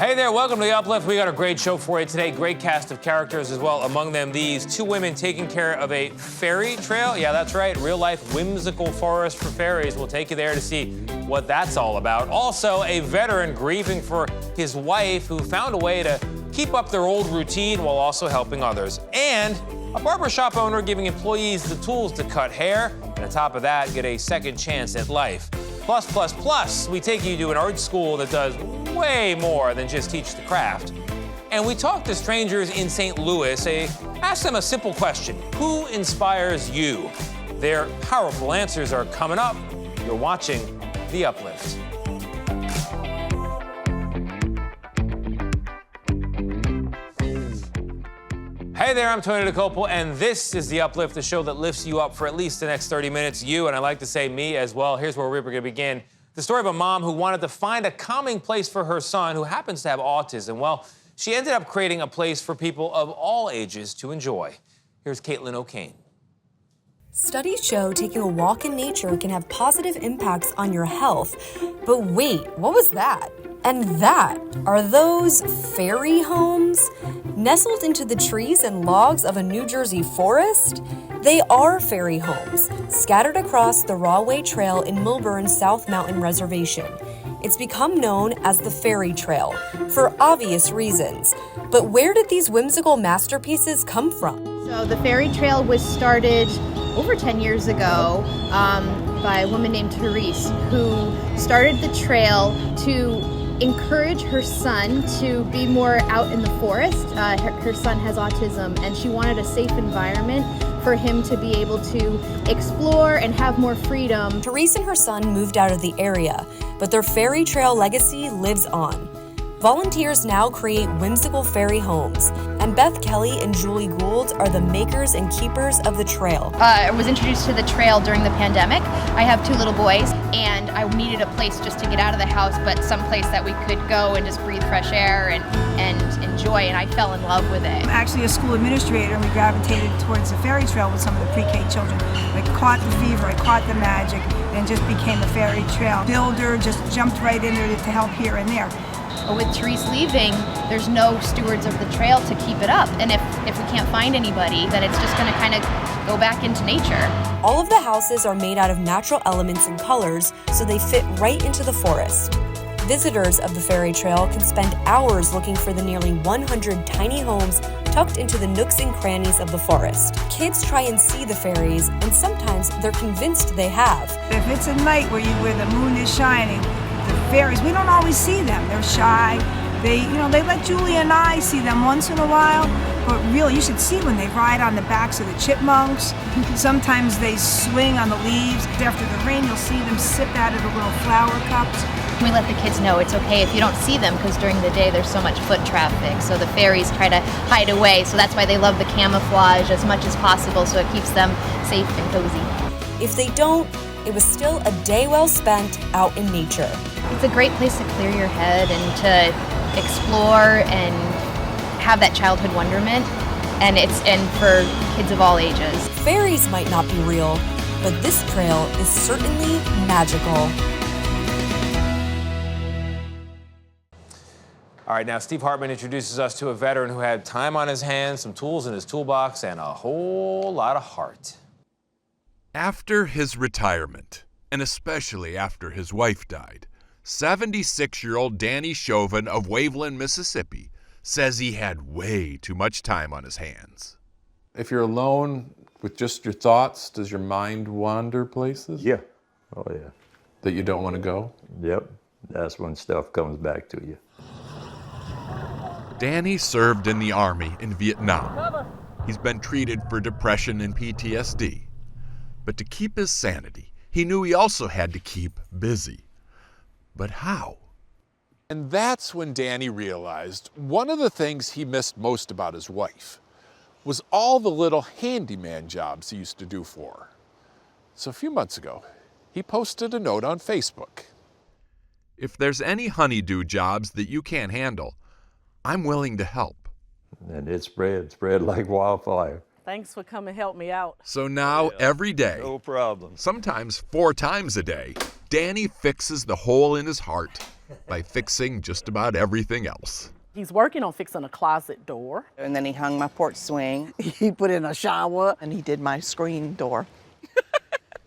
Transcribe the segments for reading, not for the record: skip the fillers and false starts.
Hey there, welcome to the Uplift. We got a great show for you today. Great cast of characters as well. Among them, these two women taking care of a fairy trail. Yeah, that's right. Real life whimsical forest for fairies. We'll take you there to see what that's all about. Also, a veteran grieving for his wife who found a way to keep up their old routine while also helping others. And a barbershop owner giving employees the tools to cut hair. And on top of that, get a second chance at life. Plus, we take you to an art school that does way more than just teach the craft. And we talk to strangers in St. Louis, ask them a simple question: who inspires you? Their powerful answers are coming up. You're watching The Uplift. Hey there, I'm Tony DeCopel, and this is The Uplift, the show that lifts you up for at least the next 30 minutes. You, and I like to say me as well. Here's where we're going to begin. The story of a mom who wanted to find a calming place for her son who happens to have autism. Well, she ended up creating a place for people of all ages to enjoy. Here's Caitlin O'Kane. Studies show taking a walk in nature can have positive impacts on your health. But wait, what was that? And that, are those fairy homes? Nestled into the trees and logs of a New Jersey forest? They are fairy homes, scattered across the Rawway Trail in Millburn's South Mountain Reservation. It's become known as the Fairy Trail, for obvious reasons. But where did these whimsical masterpieces come from? So the Fairy Trail was started over 10 years ago by a woman named Therese, who started the trail to encourage her son to be more out in the forest. Her son has autism, and she wanted a safe environment for him to be able to explore and have more freedom. Therese and her son moved out of the area, but their fairy trail legacy lives on. Volunteers now create whimsical fairy homes, and Beth Kelly and Julie Gould are the makers and keepers of the trail. I was introduced to the trail during the pandemic. I have 2 little boys, and I needed a place just to get out of the house, but someplace that we could go and just breathe fresh air and enjoy, and I fell in love with it. I'm actually a school administrator, and we gravitated towards the fairy trail with some of the pre-K children. I caught the fever, I caught the magic, and just became a fairy trail builder, just jumped right in there to help here and there. With Therese leaving, there's no stewards of the trail to keep it up. And if we can't find anybody, then it's just going to kind of go back into nature. All of the houses are made out of natural elements and colors, so they fit right into the forest. Visitors of the fairy trail can spend hours looking for the nearly 100 tiny homes tucked into the nooks and crannies of the forest. Kids try and see the fairies, and sometimes they're convinced they have. If it's a night where the moon is shining, the fairies, we don't always see them. They're shy. They let Julie and I see them once in a while, but really you should see when they ride on the backs of the chipmunks. Sometimes they swing on the leaves. After the rain, you'll see them sip out of the little flower cups. We let the kids know it's okay if you don't see them, because during the day there's so much foot traffic, so the fairies try to hide away. So that's why they love the camouflage as much as possible, so it keeps them safe and cozy. If they don't, it was still a day well spent out in nature. It's a great place to clear your head and to explore and have that childhood wonderment, and for kids of all ages. Fairies might not be real, but this trail is certainly magical. All right, now Steve Hartman introduces us to a veteran who had time on his hands, some tools in his toolbox, and a whole lot of heart. After his retirement, and especially after his wife died, 76-year-old Danny Chauvin of Waveland, Mississippi, says he had way too much time on his hands. If you're alone with just your thoughts, does your mind wander places? Yeah. Oh, yeah. That you don't want to go? Yep. That's when stuff comes back to you. Danny served in the Army in Vietnam. He's been treated for depression and PTSD. But to keep his sanity, he knew he also had to keep busy. But how? And that's when Danny realized one of the things he missed most about his wife was all the little handyman jobs he used to do for her. So a few months ago, he posted a note on Facebook. If there's any honeydew jobs that you can't handle, I'm willing to help. And it spread like wildfire. Thanks for coming to help me out. So now, every day, No problem. sometimes 4 times a day, Danny fixes the hole in his heart by fixing just about everything else. He's working on fixing a closet door. And then he hung my porch swing. He put in a shower, and he did my screen door.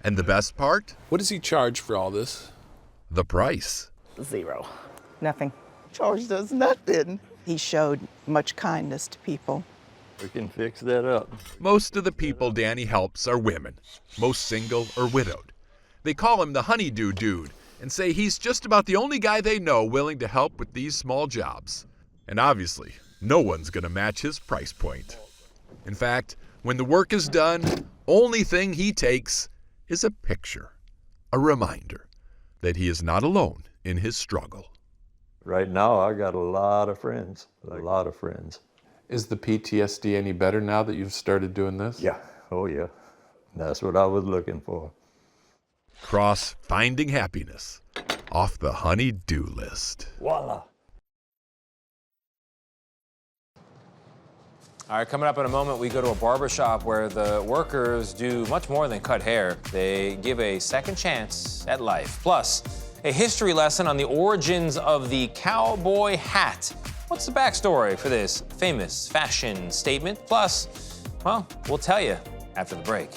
And the best part? What does he charge for all this? The price. Zero. Nothing. Charged us nothing. He showed much kindness to people. We can fix that up. Most of the people Danny helps are women, most single or widowed. They call him the honeydew dude and say he's just about the only guy they know willing to help with these small jobs. And obviously, no one's gonna match his price point. In fact, when the work is done, only thing he takes is a picture, a reminder that he is not alone in his struggle. Right now, I got a lot of friends, a lot of friends. Is the PTSD any better now that you've started doing this? Yeah, oh yeah. That's what I was looking for. Cross finding happiness off the honey-do list. Voila. All right, coming up in a moment, we go to a barber shop where the workers do much more than cut hair. They give a second chance at life. Plus, a history lesson on the origins of the cowboy hat. What's the backstory for this famous fashion statement? Plus, well, we'll tell you after the break.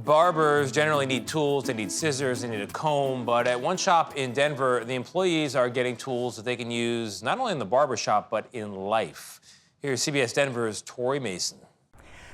Barbers generally need tools, they need scissors, they need a comb, but at one shop in Denver, the employees are getting tools that they can use not only in the barber shop, but in life. Here's CBS Denver's Tori Mason.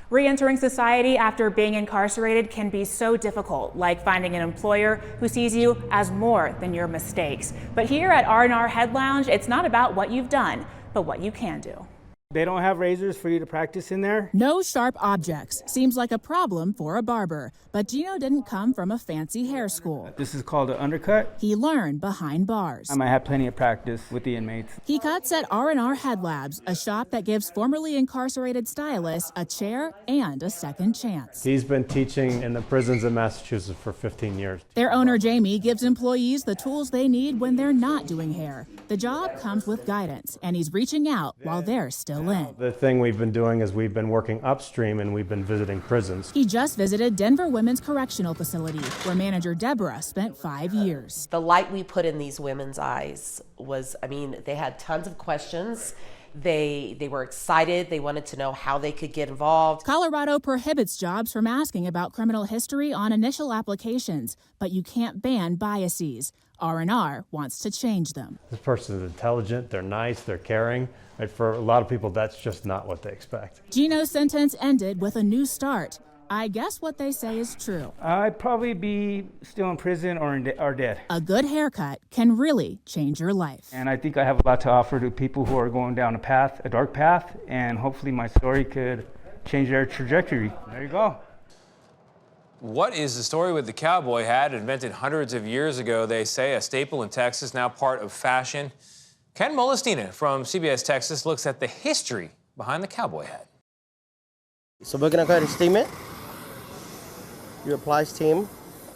Re-entering society after being incarcerated can be so difficult, like finding an employer who sees you as more than your mistakes. But here at R&R Head Lounge, it's not about what you've done, but what you can do. They don't have razors for you to practice in there. No sharp objects seems like a problem for a barber, but Gino didn't come from a fancy hair school. This is called an undercut. He learned behind bars. I might have plenty of practice with the inmates. He cuts at R&R Head Labs, a shop that gives formerly incarcerated stylists a chair and a second chance. He's been teaching in the prisons in Massachusetts for 15 years. Their owner, Jamie, gives employees the tools they need when they're not doing hair. The job comes with guidance, and he's reaching out while they're still in. The thing we've been doing is we've been working upstream and we've been visiting prisons. He just visited Denver Women's Correctional Facility, where manager Deborah spent 5 years. The light we put in these women's eyes was, they had tons of questions. They were excited. They wanted to know how they could get involved. Colorado prohibits jobs from asking about criminal history on initial applications, but you can't ban biases. R&R wants to change them. This person is intelligent, they're nice, they're caring. And for a lot of people, that's just not what they expect. Gino's sentence ended with a new start. I guess what they say is true. I'd probably be still in prison or dead. A good haircut can really change your life. And I think I have a lot to offer to people who are going down a dark path, and hopefully my story could change their trajectory. There you go. What is the story with the cowboy hat? Invented hundreds of years ago, they say, a staple in Texas, now part of fashion. Ken Molestina from CBS Texas looks at the history behind the cowboy hat. So we're gonna go ahead and steam it. You apply steam.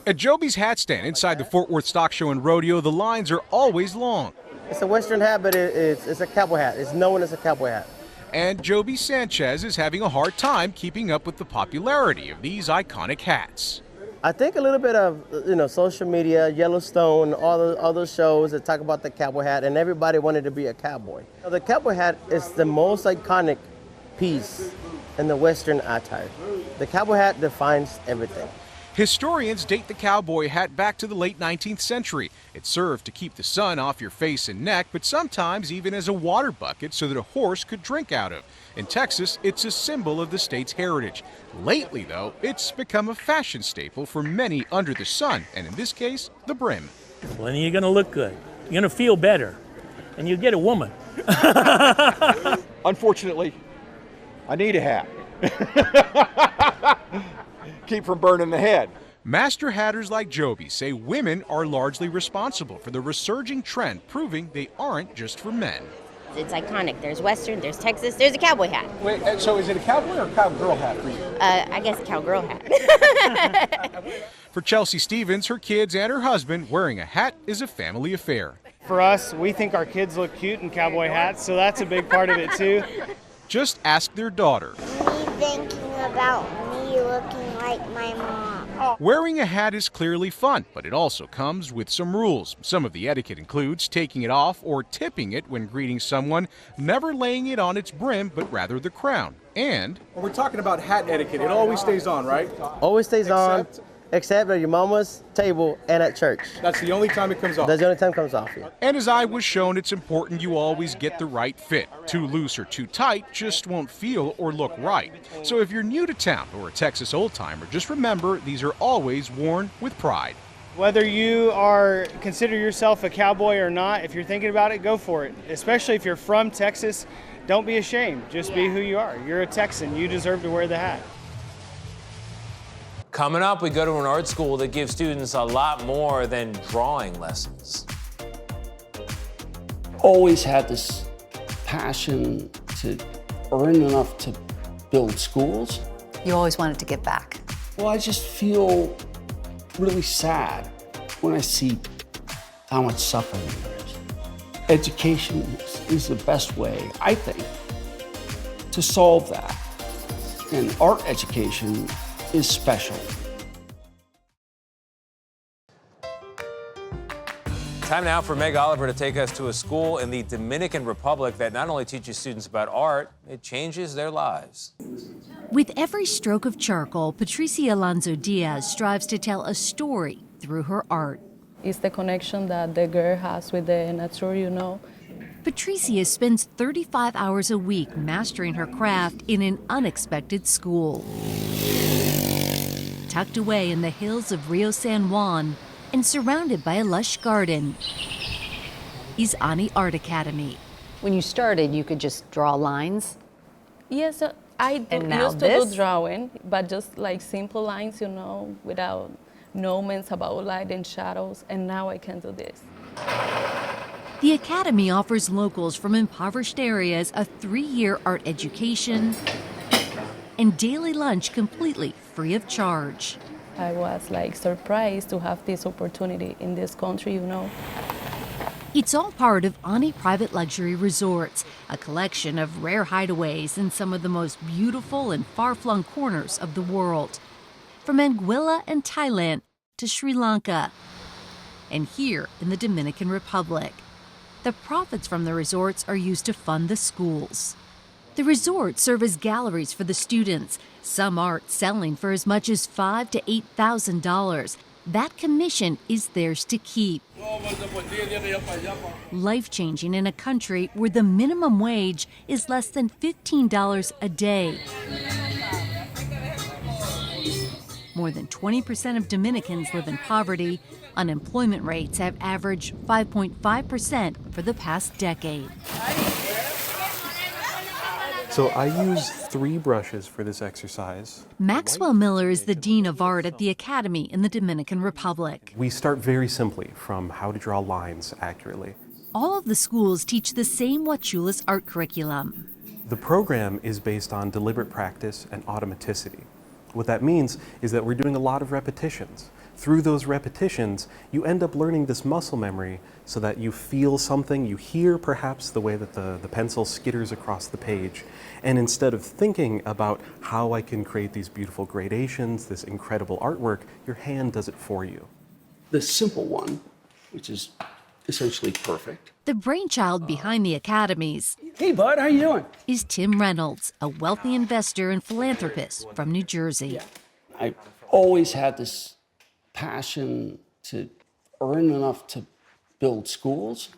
At Joby's hat stand inside the Fort Worth Stock Show and Rodeo, the lines are always long. It's a Western hat, but it's a cowboy hat. It's known as a cowboy hat. And Joby Sanchez is having a hard time keeping up with the popularity of these iconic hats. I think a little bit of, social media, Yellowstone, all those shows that talk about the cowboy hat, and everybody wanted to be a cowboy. The cowboy hat is the most iconic piece in the Western attire. The cowboy hat defines everything. Historians date the cowboy hat back to the late 19th century. It served to keep the sun off your face and neck, but sometimes even as a water bucket so that a horse could drink out of. In Texas, it's a symbol of the state's heritage. Lately, though, it's become a fashion staple for many under the sun, and in this case, the brim. Well, then you're going to look good. You're going to feel better, and you get a woman. Unfortunately, I need a hat. Keep from burning the head. Master hatters like Joby say women are largely responsible for the resurging trend, proving they aren't just for men. It's iconic. There's Western, there's Texas, there's a cowboy hat. Wait, so is it a cowboy or a cowgirl hat for you? I guess a cowgirl hat. For Chelsea Stevens, her kids and her husband, wearing a hat is a family affair. For us, we think our kids look cute in cowboy hats, so that's a big part of it too. Just ask their daughter. thinking about me looking like my mom. Wearing a hat is clearly fun, but it also comes with some rules. Some of the etiquette includes taking it off or tipping it when greeting someone, never laying it on its brim, but rather the crown. And When we're talking about hat etiquette, it always stays on, right? Always stays on, except at your mama's table and at church. That's the only time it comes off. That's the only time it comes off, yeah. And as I was shown, it's important you always get the right fit. Too loose or too tight just won't feel or look right. So if you're new to town or a Texas old-timer, just remember these are always worn with pride. Whether you consider yourself a cowboy or not, if you're thinking about it, go for it. Especially if you're from Texas, don't be ashamed. Just be who you are. You're a Texan. You deserve to wear the hat. Coming up, we go to an art school that gives students a lot more than drawing lessons. Always had this passion to earn enough to build schools. You always wanted to give back. Well, I just feel really sad when I see how much suffering there is. Education is the best way, I think, to solve that. And art education is special. Time now for Meg Oliver to take us to a school in the Dominican Republic that not only teaches students about art, it changes their lives. With every stroke of charcoal, Patricia Alonso Diaz strives to tell a story through her art. It's the connection that the girl has with the nature, you know. Patricia spends 35 hours a week mastering her craft in an unexpected school. Tucked away in the hills of Rio San Juan and surrounded by a lush garden is Ani Art Academy. When you started, you could just draw lines. Yes, I used to do drawing, but just like simple lines, you know, without knowledge about light and shadows, and now I can do this. The Academy offers locals from impoverished areas a 3-year art education and daily lunch completely free of charge. I was like surprised to have this opportunity in this country, you know. It's all part of Ani Private Luxury Resorts, a collection of rare hideaways in some of the most beautiful and far-flung corners of the world. From Anguilla and Thailand to Sri Lanka, and here in the Dominican Republic. The profits from the resorts are used to fund the schools. The resorts serve as galleries for the students, some art selling for as much as $5,000 to $8,000. That commission is theirs to keep. Life-changing in a country where the minimum wage is less than $15 a day. More than 20% of Dominicans live in poverty. Unemployment rates have averaged 5.5% for the past decade. So I use 3 brushes for this exercise. Maxwell Miller is the Dean of Art at the Academy in the Dominican Republic. We start very simply from how to draw lines accurately. All of the schools teach the same Huachulas art curriculum. The program is based on deliberate practice and automaticity. What that means is that we're doing a lot of repetitions. Through those repetitions, you end up learning this muscle memory so that you feel something, you hear perhaps the way that the pencil skitters across the page. And instead of thinking about how I can create these beautiful gradations, this incredible artwork, your hand does it for you. The simple one, which is essentially perfect. The brainchild behind the academies, Hey bud, how you doing? is Tim Reynolds, a wealthy investor and philanthropist from New Jersey. I always had this passion to earn enough to build schools.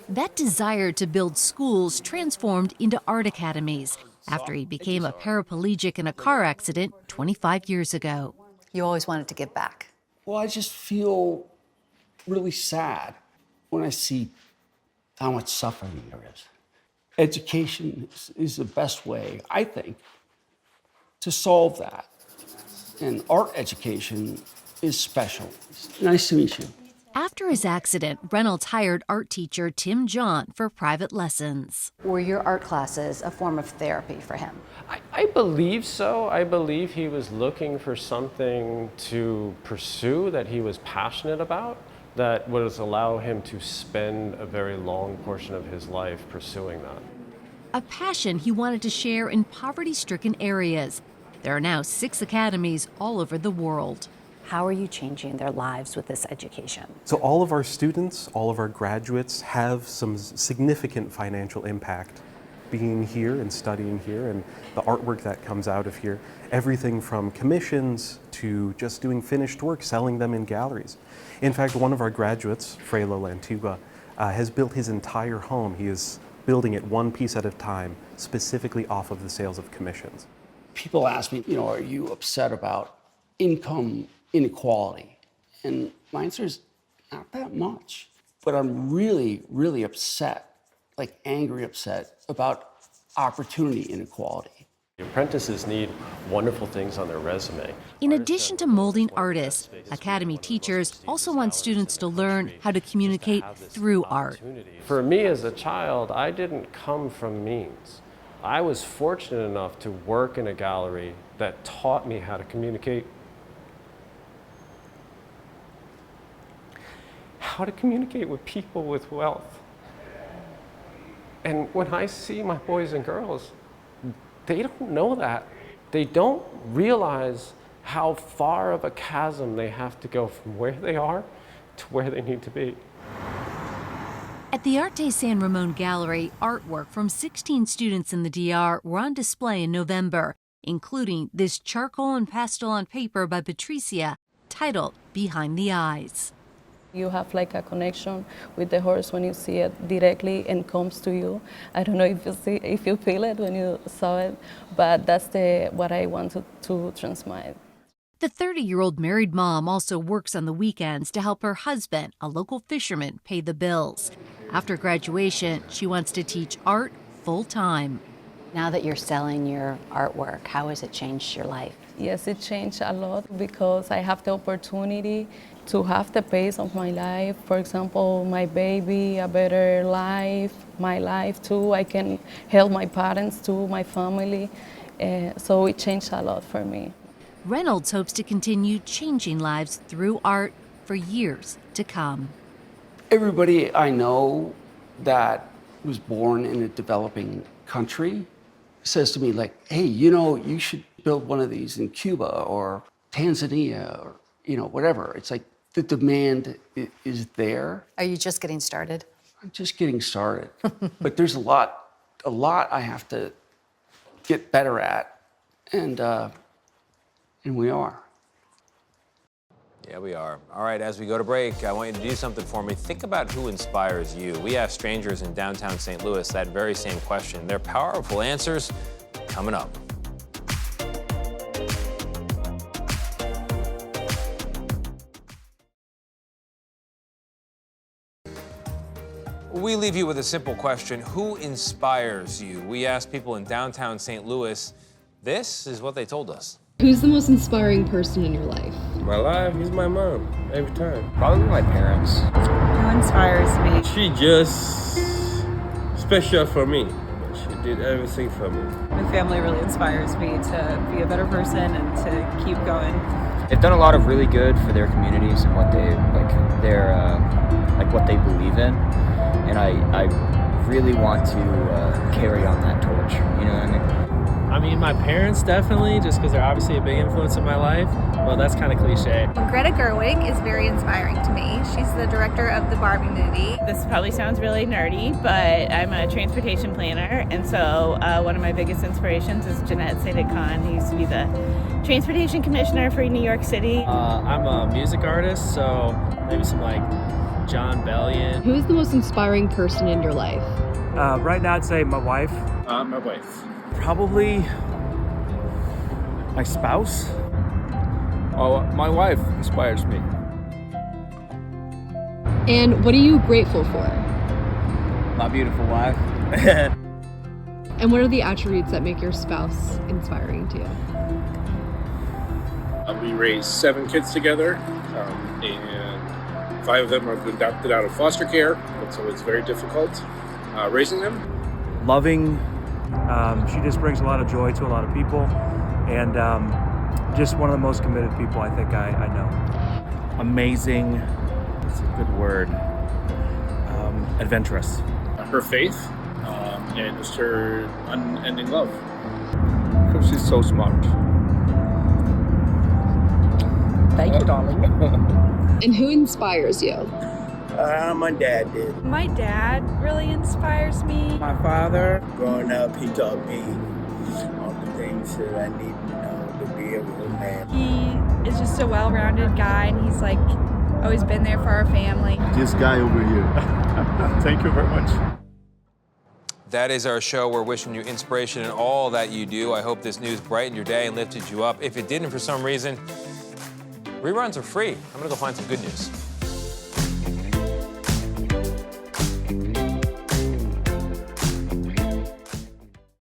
That desire to build schools transformed into art academies after he became a paraplegic in a car accident 25 years ago. You always wanted to give back. Well, I just feel really sad when I see how much suffering there is. Education is the best way, I think, to solve that. And art education is special. Nice to meet you. After his accident, Reynolds hired art teacher Tim John for private lessons. Were your art classes a form of therapy for him? I believe so. I believe he was looking for something to pursue that he was passionate about, that would allow him to spend a very long portion of his life pursuing that. a passion he wanted to share in poverty-stricken areas. There are now 6 academies all over the world. How are you changing their lives with this education? So all of our students, all of our graduates have some significant financial impact being here and studying here, and the artwork that comes out of here. Everything from commissions to just doing finished work, selling them in galleries. In fact, one of our graduates, Frelo Lantigua, has built his entire home. He is building it one piece at a time, specifically off of the sales of commissions. People ask me, are you upset about income inequality? And my answer is not that much. But I'm really, really upset, like angry upset about opportunity inequality. Apprentices need wonderful things on their resume. In addition to molding artists, Academy teachers also want students to learn how to communicate through art. For me as a child, I didn't come from means. I was fortunate enough to work in a gallery that taught me how to communicate. How to communicate with people with wealth. And when I see my boys and girls, they don't know that. They don't realize how far of a chasm they have to go from where they are to where they need to be. At the Arte San Ramon Gallery, artwork from 16 students in the DR were on display in November, including this charcoal and pastel on paper by Patricia, titled Behind the Eyes. You have like a connection with the horse when you see it directly and comes to you. I don't know if you feel it when you saw it, but that's what I wanted to transmit. The 30-year-old married mom also works on the weekends to help her husband, a local fisherman, pay the bills. After graduation, she wants to teach art full-time. Now that you're selling your artwork, how has it changed your life? Yes, it changed a lot because I have the opportunity to have the pace of my life. For example, my baby, a better life, my life too. I can help my parents too, my family. So it changed a lot for me. Reynolds hopes to continue changing lives through art for years to come. Everybody I know that was born in a developing country says to me like, hey, you should build one of these in Cuba or Tanzania or, whatever. It's like the demand is there. Are you just getting started? I'm just getting started. But there's a lot I have to get better at, and we are. Yeah, we are. All right, as we go to break, I want you to do something for me. Think about who inspires you. We asked strangers in downtown St. Louis that very same question. Their powerful answers coming up. We leave you with a simple question. Who inspires you? We asked people in downtown St. Louis. This is what they told us. Who's the most inspiring person in your life? My life is my mom, every time. Probably my parents. Who inspires me? She just special for me. She did everything for me. My family really inspires me to be a better person and to keep going. They've done a lot of really good for their communities and what they what they believe in, and I really want to carry on that torch. You know what I mean? I mean, my parents definitely, just because they're obviously a big influence in my life. Well, that's kind of cliche. Greta Gerwig is very inspiring to me. She's the director of the Barbie movie. This probably sounds really nerdy, but I'm a transportation planner, and so one of my biggest inspirations is Jeanette Sadik-Khan, who used to be the transportation commissioner for New York City. I'm a music artist, so maybe some like John Bellion. Who's the most inspiring person in your life? Right now, I'd say my wife. My wife. Probably my spouse. Oh, my wife inspires me. And what are you grateful for? My beautiful wife. And what are the attributes that make your spouse inspiring to you? We raised 7 kids together, and 5 of them have been adopted out of foster care, and so it's very difficult raising them. Loving. She just brings a lot of joy to a lot of people, and just one of the most committed people I think I know. Amazing, that's a good word, adventurous. Her faith and just her unending love. Because she's so smart. Thank you, darling. And who inspires you? My dad did. My dad really inspires me. My father, growing up, he taught me all the things that I need to know to be a real man. He is just a well-rounded guy, and he's like always been there for our family. This guy over here. Thank you very much. That is our show. We're wishing you inspiration in all that you do. I hope this news brightened your day and lifted you up. If it didn't for some reason, reruns are free. I'm gonna go find some good news.